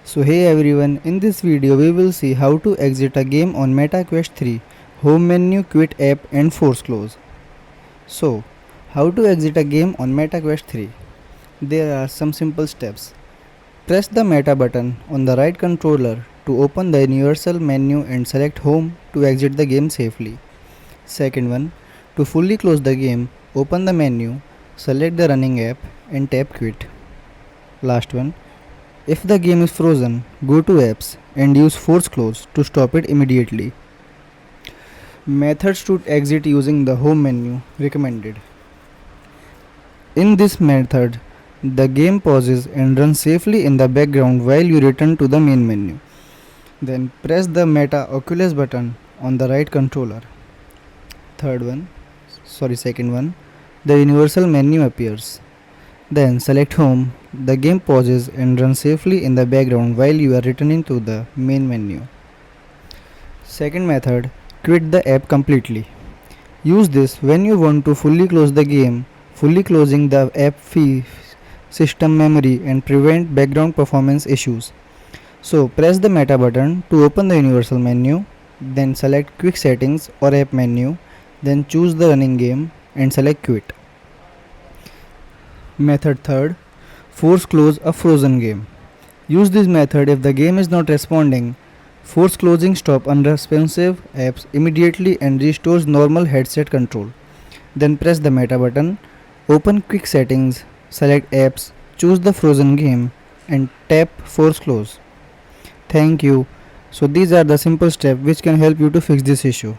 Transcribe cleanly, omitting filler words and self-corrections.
So hey everyone, in this video we will see how to exit a game on MetaQuest 3, home menu, quit app and force close. So, how to exit a game on MetaQuest 3? There are some simple steps. Press the Meta button on the right controller to open the universal menu and select home to exit the game safely. Second one, to fully close the game, open the menu, select the running app and tap quit. Last one, if the game is frozen, go to apps and use force close to stop it immediately. Methods to exit using the home menu recommended. In this method, the game pauses and runs safely in the background while you return to the main menu. Then press the Meta Oculus button on the right controller. Second one, the universal menu appears. Then select home. The game pauses and runs safely in the background while you are returning to the main menu. Second method, quit the app completely. Use this when you want to fully close the game, fully closing the app fee, system memory and prevent background performance issues. So press the Meta button to open the universal menu, then select quick settings or app menu, then choose the running game and select quit. Method third, force close a frozen game. Use this method if the game is not responding. Force closing stop unresponsive apps immediately and restores normal headset control. Then press the Meta button, open quick settings, select apps, choose the frozen game and tap force close. Thank you. So these are the simple steps which can help you to fix this issue.